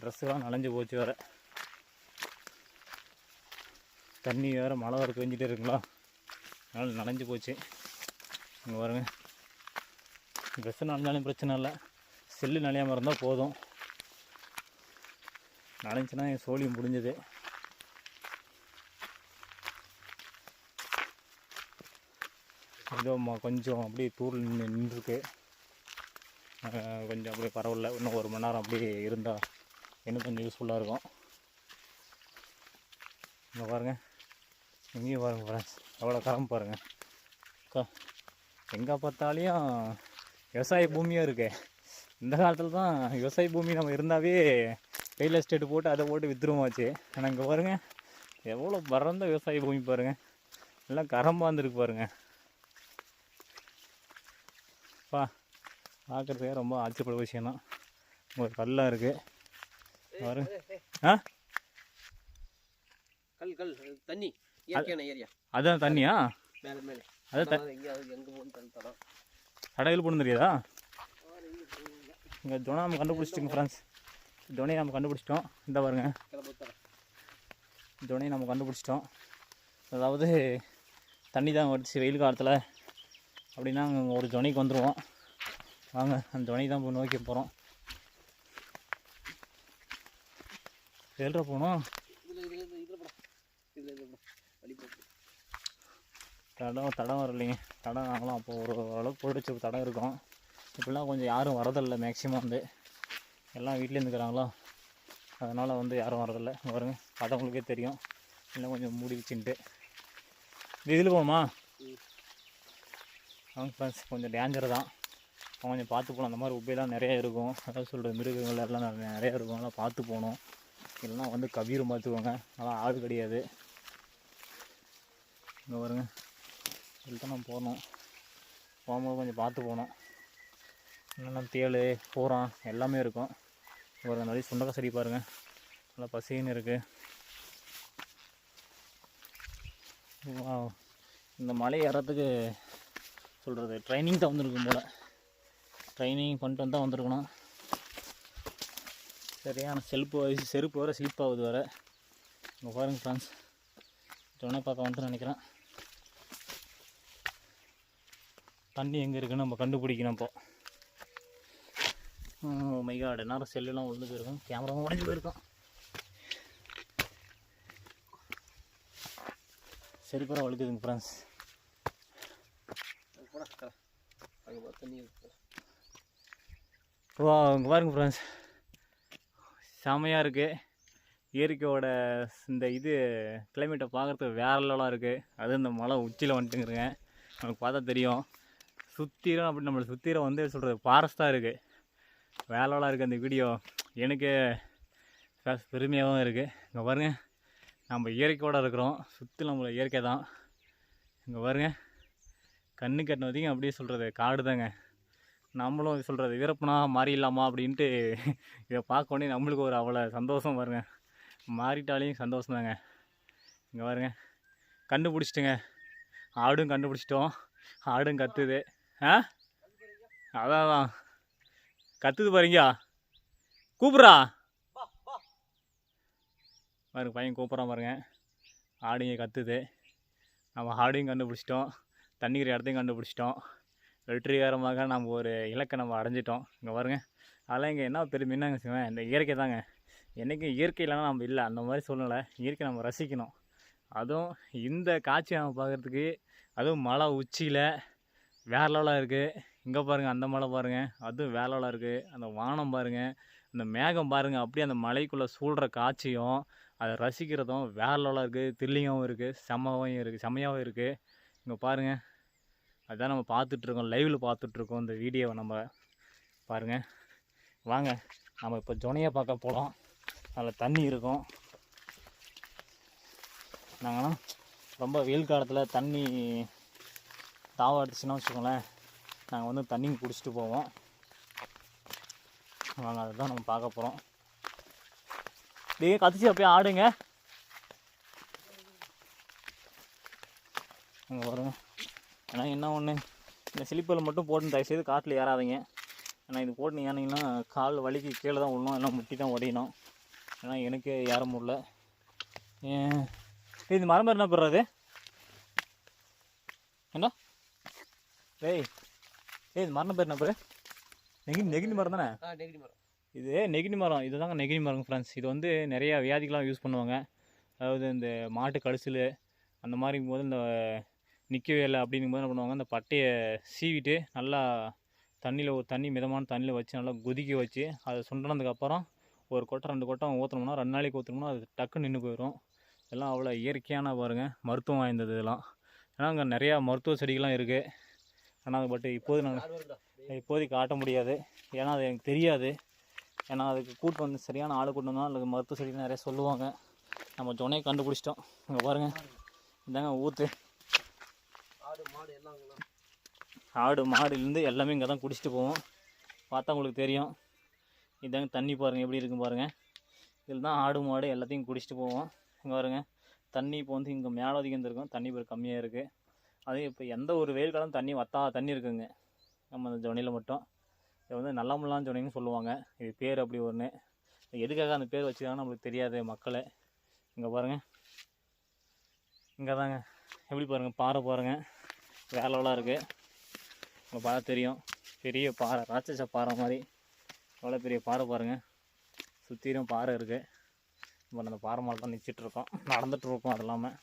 ட்ரெஸ்ஸுலாம் நனைஞ்சு போச்சு வேறு. தண்ணி வேறு மழை வேறு பெஞ்சிட்டே இருக்குங்களா, அதனால் நனைஞ்சு போச்சு. இங்கே பாருங்க, ட்ரெஸ்ஸு நனைஞ்சாலும் பிரச்சனை இல்லை, செல்லு நனையாமல் இருந்தால் போதும். நனைஞ்சுன்னா என் சோழியும் முடிஞ்சது. ஏதோ கொஞ்சம் அப்படியே தூள் நின்றுருக்கு. கொஞ்சம் அப்படியே பரவாயில்ல, இன்னும் 1 மணி நேரம் அப்படியே இருந்தால் இன்னும் கொஞ்சம் யூஸ்ஃபுல்லாக இருக்கும். இங்கே பாருங்கள், இங்கேயும் பாருங்கள் ஃப்ரெண்ட்ஸ், எவ்வளோ காலம் பாருங்கள். எங்கே பார்த்தாலையும் விவசாய பூமியாக இருக்கு. இந்த காலத்தில் தான் விவசாய பூமி நம்ம இருந்தாவே ரியல் எஸ்டேட்டு போட்டு அதை போட்டு விற்றுருவாச்சு. ஆனால் இங்கே பாருங்கள், எவ்வளோ பறந்த விவசாய பூமி பாருங்கள், எல்லாம் கரம்பாந்துருக்கு பாருங்கள். பார்க்குறதுக்கே ரொம்ப ஆச்சரியப்பட விஷயந்தான். ஒரு கல்லாக இருக்குது பாருங்க. கல் தண்ணி இயற்கையான ஏரியா. அதான் தண்ணியா? மேலே அதான் எங்கே போகணும் தடம் தடைகள் போகணும் தெரியாதா? இங்கே துணை நம்ம கண்டுபிடிச்சிட்டோங்க ஃப்ரெண்ட்ஸ். துணையை நம்ம கண்டுபிடிச்சிட்டோம். இந்த பாருங்க, துணையை நம்ம கண்டுபிடிச்சிட்டோம். அதாவது தண்ணி தான் வடிச்சு வெயில் காலத்தில் அப்படின்னா ஒரு துணைக்கு வந்துடுவோம். வாங்க, அந்த துணை தான் போய் நோக்கி போகிறோம். எல்ற போகணும். தடம் வரலைங்க. தடம் ஆகலாம், அப்போ ஒரு அளவுக்கு போட்டு தடம் இருக்கும். இப்படிலாம் கொஞ்சம் யாரும் வரதில்லை. மேக்ஸிமம் வந்து எல்லாம் வீட்டிலேருந்து இருக்கிறாங்களோ, அதனால் வந்து யாரும் வரதில்லை. பாருங்க, உங்களுக்கே தெரியும். இன்னும் கொஞ்சம் மூடி வச்சுட்டு இதில் போகணுமா? அவங்க ஃப்ரெண்ட்ஸ் கொஞ்சம் டேஞ்சர் தான், கொஞ்சம் பார்த்து போகணும். அந்த மாதிரி உப்பையெல்லாம் நிறையா இருக்கும். அதாவது சொல்கிறது, மிருகங்கள் எல்லாம் நிறையா இருக்கும், அதெல்லாம் பார்த்து போகணும். இல்லைன்னா வந்து கவிரும் பார்த்துக்கோங்க, அதெல்லாம் ஆள் கிடையாது. இங்கே வருங்க, இதில் தான் நம்ம போகணும். போகும்போது கொஞ்சம் பார்த்து போகணும். என்னென்னா தேள் பூரான் எல்லாமே இருக்கும். ஒரு நிறைய சுண்டக்காய் செடி பாருங்கள், நல்லா பசின்னு இருக்குது. இந்த மலை ஏறத்துக்கு சொல்கிறது ட்ரைனிங் தான் வந்துருக்கும் போல். ட்ரைனிங் பண்ணிட்டு வந்தால் வந்திருக்கணும். சரியான செருப்பு வேறு ஸ்லிப் ஆகுது வேறு. இங்கே பாருங்கள் ஃப்ரெண்ட்ஸ், சொன்ன பார்க்க வந்துட்டு நினைக்கிறேன். தண்ணி எங்கே இருக்குன்னு நம்ம கண்டுபிடிக்கணும். இப்போ மைகாடு நேரம் செல்லுலாம் விழுந்து போயிருக்கோம், கேமராவும் உடஞ்சி போயிருக்கோம். செருப்பராக வழுக்குதுங்க ஃப்ரெண்ட்ஸ். இங்கே பாருங்க ஃப்ரெண்ட்ஸ், செமையாக இருக்குது. இயற்கையோட இந்த கிளைமேட்டை பார்க்குறதுக்கு வேற லெவலாக இருக்குது. அது இந்த மலை உச்சியில் வந்துட்டுங்கிறங்க, நமக்கு பார்த்தா தெரியும். சுற்றிலும் அப்படி நம்மளை சுற்றிலும் வந்து சொல்கிறது ஃபாரஸ்ட்டாக இருக்குது. வேற லெவலாக இருக்குது அந்த வீடியோ. எனக்கு பெருமையாகவும் இருக்குது. இங்கே பாருங்கள், நம்ம இயற்கையோடு இருக்கிறோம், சுற்றி நம்மளை இயற்கை தான். இங்கே பாருங்கள், கண்ணு கட்டின வரைக்கும் அப்படியே சொல்கிறது காடு தாங்க. நம்மளும் சொல்கிறது வீரப்பனாக மாறிடலாமா அப்படின்ட்டு இதை பார்க்கோன்னே நம்மளுக்கு ஒரு அவ்வளோ சந்தோஷம் பாருங்க. மாறிட்டாலையும் சந்தோஷம் தாங்க. இங்கே பாருங்க, கண்டுபிடிச்சிட்டுங்க, ஆடும் கண்டுபிடிச்சிட்டோம். ஆடும் கத்துது. அதான் கத்துது பாருங்க, கூப்பிட்றா பாருங்க, பையன் கூப்பிட்றான் பாருங்க. ஆடுங்க கத்துது. நம்ம ஆடையும் கண்டுபிடிச்சிட்டோம், தண்ணிக்கிற இடத்தையும் கண்டுபிடிச்சிட்டோம். வெற்றிகரமாக நம்ம ஒரு இலக்கை நம்ம அடைஞ்சிட்டோம். இங்கே பாருங்க, அதெல்லாம் இங்கே என்ன பெருமைன்னா வச்சுக்கோங்க, இந்த இயற்கை தாங்க. என்றைக்கும் இயற்கை இல்லைன்னா நம்ம இல்லை, அந்த மாதிரி சூழ்நிலை. இயற்கை நம்ம ரசிக்கணும். அதுவும் இந்த காட்சியை நம்ம பார்க்குறதுக்கு, அதுவும் மலை உச்சியில் வேற லெவலாக இருக்குது. இங்கே பாருங்கள், அந்த மலை பாருங்கள், அதுவும் வேற லெவலாக இருக்குது. அந்த வானம் பாருங்கள், அந்த மேகம் பாருங்கள், அப்படியே அந்த மலைக்குள்ளே சூழ்கிற காட்சியும் அதை ரசிக்கிறதும் வேற லெவலாக இருக்குது. த்ரில்லிங்காகவும் இருக்குது, செம்மையாகவும் இருக்குது. இங்கே பாருங்கள், அதுதான் நம்ம பார்த்துட்ருக்கோம், லைவில் பார்த்துட்ருக்கோம் இந்த வீடியோவை. நம்ம பாருங்கள், வாங்க நம்ம இப்போ ஜொனையை பார்க்க போகலாம். அதில் தண்ணி இருக்கும். நாங்கள்னா ரொம்ப வெயில் காலத்தில் தண்ணி தாவம் அடிச்சுன்னா வச்சுக்கோங்களேன், நாங்கள் வந்து தண்ணி குடிச்சிட்டு போவோம். வாங்க, அதுதான் நம்ம பார்க்க போகிறோம். அப்படியே கத்திச்சு அப்படியே ஆடுங்க. அங்கே வருங்க. ஏன்னா என்ன ஒன்று, இந்த ஸ்லிப்பரில் மட்டும் போட்டு தயவுசெய்து காட்டில் ஏறாதீங்க. ஏன்னா இது போட்டு ஏறினீங்கன்னா கால் வலிக்கு கீழே தான் விடணும், எல்லாம் முட்டி தான் உடையணும். ஏன்னா எனக்கு ஏற முடியல. இந்த மரம் பேர் என்ன பண்ணுறது என்ன? ஏய் இது மரம் பேர் என்ன பேர்? நெகினி மரம் தானே இது? நெகினி மரம், இது தாங்க நெகினி மரம் ஃப்ரெண்ட்ஸ். இது வந்து நிறையா வியாதிகளாக யூஸ் பண்ணுவாங்க. அதாவது இந்த மாட்டு கழிச்சல் அந்த மாதிரிங்கும் போது, இந்த நிற்கவே இல்லை அப்படிங்கும் போது என்ன பண்ணுவாங்க, இந்த பட்டையை சீவிட்டு நல்லா தண்ணி மிதமான தண்ணியில் வச்சு நல்லா கொதிக்க வச்சு அதை சுண்டினதுக்கப்புறம் ஒரு கொட்டை 2 கொட்டை ஊற்றணும்னா 2 நாளைக்கு ஊற்றணும்னா அது டக்குன்னு நின்று போயிடும். இதெல்லாம் அவ்வளோ இயற்கையான பாருங்கள், மருத்துவம் வாய்ந்தது இதெல்லாம். ஏன்னா அங்கே நிறையா மருத்துவ செடிகள்லாம் இருக்குது. ஆனால் அது பட் இப்போதைக்கு காட்ட முடியாது, ஏன்னா அது எனக்கு தெரியாது. ஏன்னா அதுக்கு கூட்டு வந்து சரியான ஆள் கூட்டு வந்தால் அதுக்கு மருத்துவ செடிகள் நிறையா சொல்லுவாங்க. நம்ம ஜொனையை கண்டுபிடிச்சிட்டோம். இங்கே பாருங்கள், இதாங்க ஊற்று. ஆடு மாடுலேருந்து எல்லாமே இங்கே தான் குடிச்சிட்டு போவோம். பார்த்தா உங்களுக்கு தெரியும். இதாங்க தண்ணி பாருங்கள் எப்படி இருக்குன்னு பாருங்கள். இதில் தான் ஆடு மாடு எல்லாத்தையும் குடிச்சிட்டு போவோம். இங்கே பாருங்கள், தண்ணி இப்போ வந்து இங்கே மேலே அதிகம் இருக்கும், தண்ணி பேர் கம்மியாக இருக்குது. அதே இப்போ எந்த ஒரு வெயில் காலம் தண்ணி தண்ணி இருக்குங்க நம்ம அந்த ஜொனையில் மட்டும். இது வந்து நல்லாமுல்லாம் ஜொனைன்னு சொல்லுவாங்க. இது பேர் அப்படி ஒன்று. எதுக்காக அந்த பேர் வச்சுக்காங்கன்னு நம்மளுக்கு தெரியாது மக்களை. இங்கே பாருங்கள், இங்கே தாங்க எப்படி பாருங்கள், பாறை பாருங்கள், வேற லெவலாக இருக்குது. உங்கள் பார்த்தா தெரியும், பெரிய பாறை, ராட்சச பாறை மாதிரி எவ்வளோ பெரிய பாறை பாருங்கள். சுற்றிலும் பாறை இருக்குது. இப்போ அந்த பாறை மேலே தான் நிற்சிட்ருக்கோம், நடந்துகிட்ருக்கோம். அது இல்லாமல்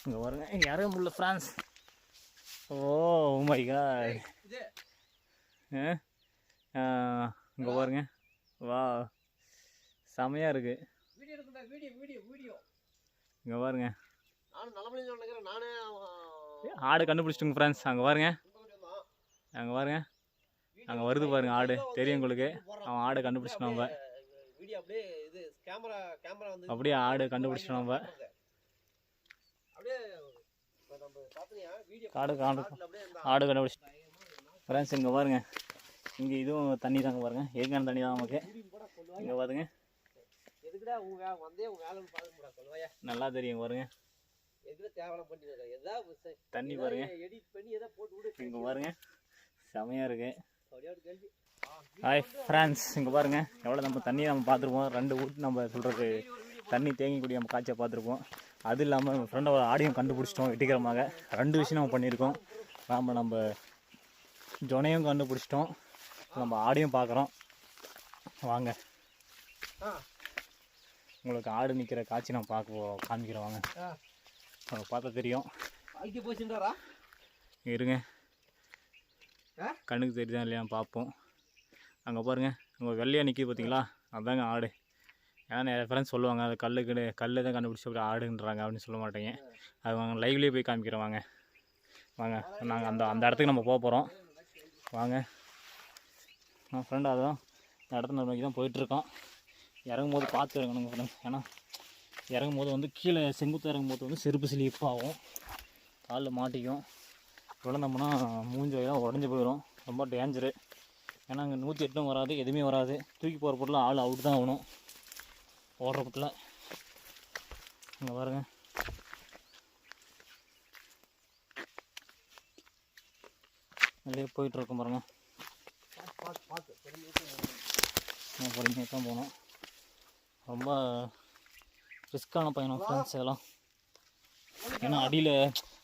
இங்கே பாருங்க, யாரும் முடியல ஃப்ரான்ஸ். O my God. இங்கே பாருங்க, வா செமையாக இருக்குது. இங்கே பாருங்க, ஆடு கண்டுபிடிச்சிட்டுங்க ஃப்ரெண்ட்ஸ். அங்கே பாருங்க, அங்கே வருது பாருங்க ஆடு, தெரியும் உங்களுக்கு. அவன் ஆடு கண்டுபிடிச்சிட்டோம் நம்ம. அப்படியே ஆடு கண்டுபிடிச்சிட்டோம் நம்ம. ஆடு கண்டுபிடிச்சி ஃப்ரெண்ட்ஸ். இங்கே பாருங்க, இங்கே இதுவும் தண்ணி தாங்க பாருங்க, ஏற்கான தண்ணி தான் நமக்கு. இங்கே பாருங்க, நல்லா தெரியும் பாருங்க தண்ணி பாருங்க. இங்கே பாருங்க, செமையாக இருக்கு. ஹாய் ஃப்ரெண்ட்ஸ், இங்கே பாருங்கள் எவ்வளோ நம்ம தண்ணியை நம்ம பார்த்துருப்போம். 2 ஊட்டு நம்ம சொல்கிறது தண்ணி தேங்கிக்கூடிய நம்ம காட்சியை பார்த்துருப்போம். அது இல்லாமல் நம்ம ஃப்ரெண்டோட ஆடியும் கண்டுபிடிச்சிட்டோம் வெற்றிகரமாக. 2 விஷயம் நம்ம பண்ணியிருக்கோம். நம்ம ஜொனையும் கண்டுபிடிச்சிட்டோம், நம்ம ஆடியும் பார்க்குறோம். வாங்க, உங்களுக்கு ஆடு நிற்கிற காட்சி நம்ம காமிக்கிறோம். வாங்க, பார்த்தா தெரியும். இருங்க, கண்ணுக்கு தெரியுதா இல்லையா பார்ப்போம். அங்கே பாருங்கள், அங்கே வெள்ளையாக நிற்கிது பார்த்தீங்களா, அதுதாங்க ஆடு. ஏன்னா நிறைய ஃப்ரெண்ட்ஸ் சொல்லுவாங்க அது கல் தான் கண்டுபிடிச்சி அப்படி ஆடுன்றாங்க அப்படின்னு சொல்ல மாட்டேங்க. அது வாங்க லைவ்லேயே போய் காமிக்கிறோம். வாங்க நாங்கள் அந்த இடத்துக்கு நம்ம போக போகிறோம். வாங்க, நான் ஃப்ரெண்டு அதுதான் இந்த இடத்துல நோக்கி தான் போயிட்டுருக்கோம். இறங்கும் போது பார்த்து இறங்கணுங்க ஃப்ரெண்ட்ஸ். ஏன்னா இறங்கும் போது வந்து கீழே செங்குத்து இறங்கும் போது வந்து செருப்பு ஸ்லிப்பாகும், காலில் மாட்டிக்கும். விழுந்தோம்னா மூஞ்சி வயலாம் உடஞ்சி போயிடும், ரொம்ப டேஞ்சரு. ஏன்னா அங்கே 108 வராது, எதுவுமே வராது. தூக்கி போகிற பொருள் ஆள் அவுட் தான் ஆகணும் ஓடுற பட்டில். இங்கே பாருங்க, நிறைய போயிட்டுருக்கோம் பாருங்க. பொறுமையாக தான் போகணும். ரொம்ப ரிஸ்க்கான பயணம் ஃப்ரெண்ட்ஸ் இதெல்லாம். ஏன்னா அடியில்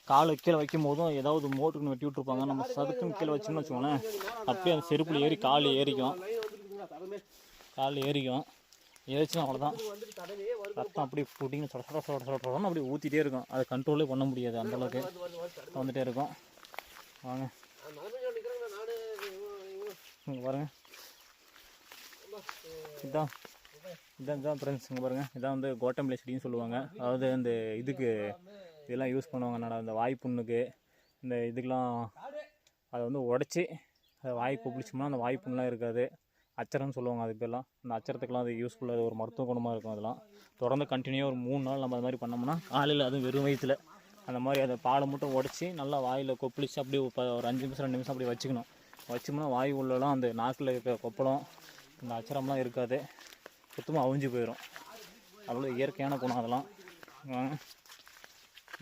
காலை கீழே வைக்கும் போதும் ஏதாவது மோட்டுக்குன்னு வெட்டி விட்ருப்பாங்க. நம்ம சதுக்குன்னு கீழே வச்சோம்னு வச்சுக்கோங்களேன், அப்படியே அந்த செருப்பில் ஏறி கால் ஏறிக்கும். காலில் ஏறிக்கும், ஏறிச்சுன்னா அவ்வளோதான். ரத்தம் அப்படியே புட்டிங்க சொடன்னு அப்படியே ஊற்றிட்டே இருக்கும். அதை கண்ட்ரோலே பண்ண முடியாது, அந்தளவுக்கு வந்துகிட்டே இருக்கும். வாங்க இங்கே பாருங்கள், இதான் ஃப்ரெண்ட்ஸ். இங்கே பாருங்கள், இதான் வந்து கோட்டம்பிளை செடின்னு சொல்லுவாங்க. அதாவது இந்த இதுக்கு இதெல்லாம் யூஸ் பண்ணுவாங்க. இந்த வாய்ப்புண்ணுக்கு இந்த இதுக்கெலாம் அதை வந்து உடச்சி அதை வாய் கொப்பளிச்சோம்னா அந்த வாய்ப்புண்ணெலாம் இருக்காது. அச்சரம்னு சொல்லுவாங்க அதுக்கு பேர்லாம். அந்த அச்சரத்துக்கெலாம் அது யூஸ்ஃபுல்லாக ஒரு மருத்துவ குணமாக இருக்கும். அதெல்லாம் தொடர்ந்து கண்டினியூவாக ஒரு 3 நாள் நம்ம அது மாதிரி பண்ணோம்னா காலையில் அதுவும் வெறும் வயிற்றில் அந்த மாதிரி அதை பாலை மட்டும் உடச்சி நல்லா வாயில் கொப்பளிச்சு அப்படியே ஒரு 5 நிமிஷம் 2 நிமிஷம் அப்படி வச்சுக்கணும். வச்சோம்னா வாய் உள்ளலாம் அந்த நாக்கில் இருக்கிற கொப்பளம் இந்த அச்சரம்லாம் இருக்காது, சுத்தமாக அவிஞ்சு போயிடும். அவ்வளோ இயற்கையான குணம் அதெல்லாம்.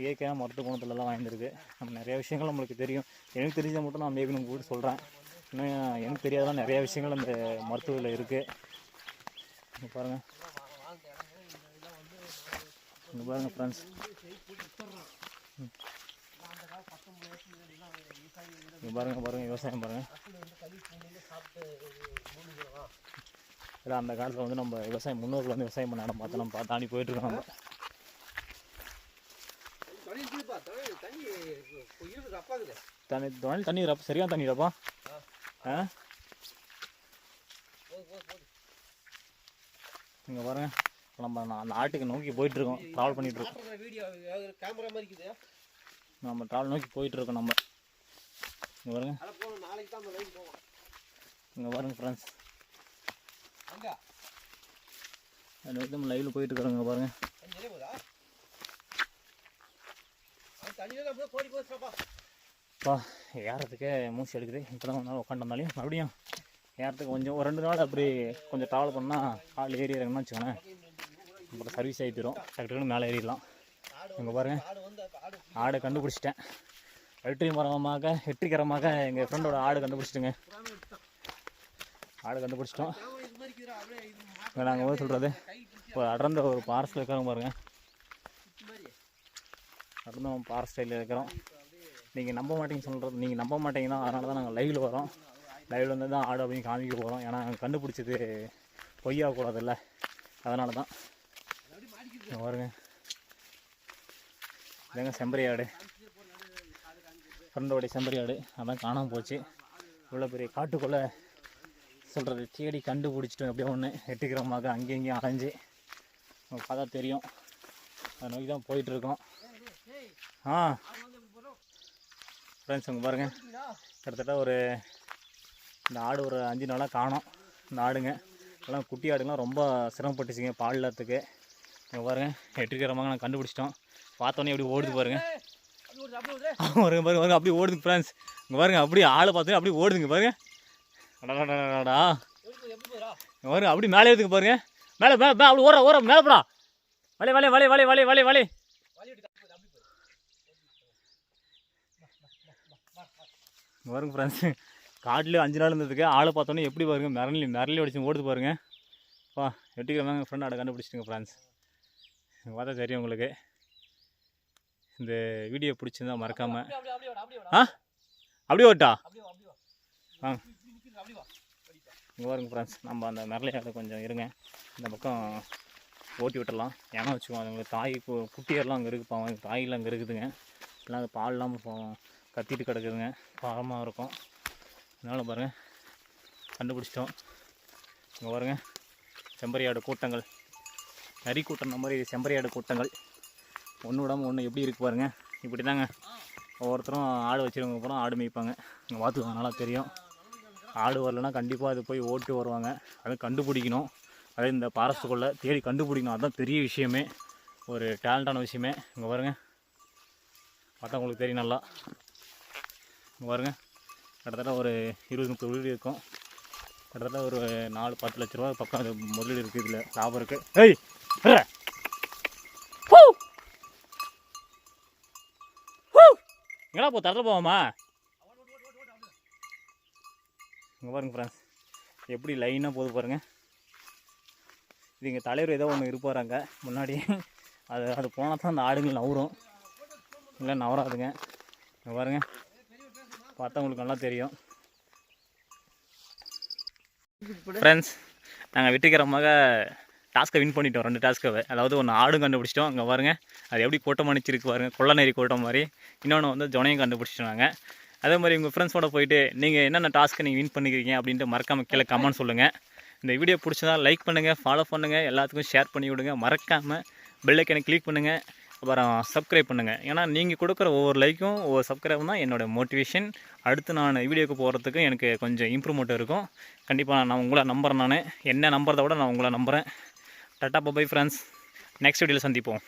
இயற்கையான மருத்துவ குணத்துலலாம் வாங்கியிருக்கு. நம்ம நிறையா விஷயங்கள் நம்மளுக்கு தெரியும். எனக்கு தெரிஞ்சதை மட்டும் நான் மேபி உங்களுக்கு கூட சொல்கிறேன். இன்னும் எனக்கு தெரியாதெல்லாம் நிறையா விஷயங்கள் அந்த மருத்துவத்தில் இருக்குது. இங்கே பாருங்கள், இங்கே பாருங்கள் ஃப்ரெண்ட்ஸ். இங்கே பாருங்கள் விவசாயம் பாருங்கள். இல்லை அந்த காலத்தில் வந்து நம்ம விவசாயம் முன்னோர்கள் வந்து விவசாயம் பண்ண இடம் பார்த்து நம்ம தாண்டி போயிட்டுருக்கோம். நம்ம தண்ணி சரியான தண்ணிடாப்பா. இங்கே பாருங்க, நம்ம அந்த ஆட்டுக்கு நோக்கி போயிட்டுருக்கோம், ட்ராவல் பண்ணிகிட்ருக்கோம். நம்ம ட்ராவல் நோக்கி போயிட்டுருக்கோம் நம்ம. இங்கே பாருங்க, இங்கே பாருங்க ஃப்ரெண்ட்ஸ், அது வந்து நம்ம லைவில் போயிட்டுருக்குறோங்க. இங்கே பாருங்க, ஏறத்துக்கே மூச்சு எடுக்குது. இப்போ தான் கொஞ்ச நாள் உட்காந்துருந்தாலையும் மறுபடியும் ஏறத்துக்கு கொஞ்சம் ஒரு 2 நாள் அப்படி கொஞ்சம் ட்ராவல் பண்ணால் கால் ஏறி இறங்கணும்னு வச்சுக்கோங்களேன். அப்புறம் சர்வீஸ் ஆகி போயிடும், டக்குன்னு மேலே ஏறிடலாம். இங்கே பாருங்கள், ஆடை கண்டுபிடிச்சிட்டேன். வெற்றிகரமாக எங்கள் ஃப்ரெண்டோட ஆடு கண்டுபிடிச்சிட்டுங்க. ஆடு கண்டுபிடிச்சிட்டோம். நாங்கள் வந்து சொல்கிறது இப்போ அடர்ந்த ஒரு பார்சல் இருக்கிறோம் பாருங்கள். அடர்ந்த ஃபாரஸ்ட் ஸ்டைலில் இருக்கிறோம். நீங்கள் நம்ப மாட்டீங்கன்னா அதனால தான் நாங்கள் லைவில் வரோம். லைவில் வந்து தான் ஆடு அப்படின்னு காமிக்க போகிறோம். ஏன்னா கண்டுபிடிச்சது பொய்யாகக்கூடாதுல்ல, அதனால தான். பாருங்க, இதாங்க செம்பரி ஆடு, ஃப்ரெண்டோடைய செம்பரி ஆடு. அதான் காணாமல் போச்சு. இவ்வளோ பெரிய காட்டுக்குள்ளே சொல்கிறது தேடி கண்டுபிடிச்சிட்டோம். அப்படியே ஒன்று வெற்றிகரமாக அங்கேயும் இங்கேயும் அலைஞ்சு பார்த்தா தெரியும். அதை நோக்கி தான் போயிட்டுருக்கோம். ஃப்ரெண்ட்ஸ் இங்கே பாருங்கள், கிட்டத்தட்ட இந்த ஆடு ஒரு 5 நாளாக காணோம். இந்த ஆடுங்க எல்லாம் குட்டி ஆடுங்களாம் ரொம்ப சிரமப்பட்டுச்சிங்க பாலினத்துக்கு. இங்கே பாருங்கள், வெற்றிகரமாக நான் கண்டுபிடிச்சிட்டோம். பார்த்தோன்னே எப்படி ஓடுது பாருங்கள். பாருங்க அப்படியே ஓடுது ஃப்ரெண்ட்ஸ். இங்கே பாருங்கள், அப்படியே ஆளை பார்த்தோன்னே அப்படியே ஓடுதுங்க பாருங்கள். அடாடாடாடா, பாருங்க அப்படி மேலே இருக்குங்க பாருங்க. மேலே அப்படி ஓர மேலே போடா. வலை பாருங்க ஃப்ரெண்ட்ஸ், காட்டில் 5 நாள் இருந்ததுக்கு ஆளை பார்த்தோன்னே எப்படி பாருங்க மிரளி அடிச்சு ஓடுது பாருங்க. வெட்டிக்கிறவங்க ஃப்ரெண்ட் ஆடை கண்டுபிடிச்சிட்டுங்க ஃப்ரெண்ட்ஸ். பார்த்தா தெரியும் உங்களுக்கு. இந்த வீடியோ பிடிச்சிருந்தா மறக்காமல் அப்படியே ஓட்டா இங்கே பாருங்க ஃப்ரெண்ட்ஸ். நம்ம அந்த மிரளி ஆடை கொஞ்சம் இருங்க, இந்த பக்கம் ஓட்டி விட்டுடலாம். ஏன்னா வச்சுக்கோங்க, அதுங்களுக்கு தாய் குட்டியெல்லாம் அங்கே இருக்குது, பாவம் தாயெல்லாம் அங்கே இருக்குதுங்க. எல்லாம் அந்த பால் இல்லாமல் கத்திட்டு கிடக்குதுங்க, பாவமாக இருக்கும். அதனால் பாருங்கள் கண்டுபிடிச்சிட்டோம். இங்கே பாருங்கள், செம்பரியாடு கூட்டங்கள், நரி கூட்டம் மாதிரி செம்பரியாடு கூட்டங்கள் ஒன்று விடாமல் ஒன்று எப்படி இருக்குது பாருங்கள். இப்படி தாங்க ஒவ்வொருத்தரும் ஆடு வச்சுருவங்க அப்புறம் ஆடு மேய்ப்பாங்க. இங்கே பார்த்துக்கோங்க, நல்லா தெரியும். ஆடு வரலன்னா கண்டிப்பாக அது போய் ஓட்டு வருவாங்க. அதை கண்டுபிடிக்கணும். அதே இந்த ஃபாரஸ்ட்டுக்குள்ளே தேடி கண்டுபிடிக்கணும். அதுதான் பெரிய விஷயமே, ஒரு டேலண்டான விஷயமே. இங்கே பாருங்கள், பார்த்தா உங்களுக்கு தெரியும் நல்லா. இங்கே பாருங்கள், கிட்டத்தட்ட ஒரு 20-30 வீடு இருக்கும். கிட்டத்தட்ட ஒரு 4-10 லட்ச ரூபா பக்கம் அது முதலீடு இருக்குது. இதில் லாபம் இருக்குது. ஏய் எங்கடா தரல போவாமா? இங்கே பாருங்க ஃப்ரெண்ட்ஸ், எப்படி லைனாக போகுது பாருங்கள். இது இங்கே தலைவர் ஏதோ ஒன்று இருப்பாராங்க முன்னாடி. அது போனால் தான் அந்த ஆடுகள் நவரும், இல்லை நவராதுங்க. இங்கே பாருங்கள், பார்த்தா உங்களுக்கு நல்லா தெரியும் ஃப்ரெண்ட்ஸ். நாங்கள் வெற்றிகரமாக டாஸ்க்கை வின் பண்ணிட்டோம். 2 டாஸ்க்கை. அதாவது ஒன்று ஆடும் கண்டுபிடிச்சிட்டோம். அங்கே பாருங்கள், அது எப்படி கூட்டம் அணிச்சிருக்கு பாருங்கள், கொள்ளநேரி கூட்டம் மாதிரி. இன்னொன்று வந்து ஜொனையும் கண்டுபிடிச்சிட்டோம் நாங்கள். அதே மாதிரி உங்கள் ஃப்ரெண்ட்ஸோட போயிட்டு நீங்கள் என்னென்ன டாஸ்க்கை நீங்கள் வின் பண்ணிக்கிறீங்க அப்படின்ட்டு மறக்காமல் கீழே கமெண்ட் சொல்லுங்கள். இந்த வீடியோ பிடிச்சதா லைக் பண்ணுங்கள், ஃபாலோ பண்ணுங்கள், எல்லாத்துக்கும் ஷேர் பண்ணி விடுங்க. மறக்காமல் பெல் ஐக்கனை கிளிக் பண்ணுங்கள், அப்புறம் சப்ஸ்கிரைப் பண்ணுங்கள். ஏன்னா நீங்கள் கொடுக்குற ஒவ்வொரு லைக்கும் ஒவ்வொரு சப்ஸ்கிரைப் தான் என்னோடய மோட்டிவேஷன். அடுத்து நான் வீடியோக்கு போகிறதுக்கு எனக்கு கொஞ்சம் இம்ப்ரூவ்மெண்ட் இருக்கும். கண்டிப்பாக நான் உங்களை நம்புகிறேன். நான் என்ன நம்புறதை விட நான் உங்களை நம்புகிறேன். Tata bye friends. நெக்ஸ்ட் வீடியோவில் சந்திப்போம்.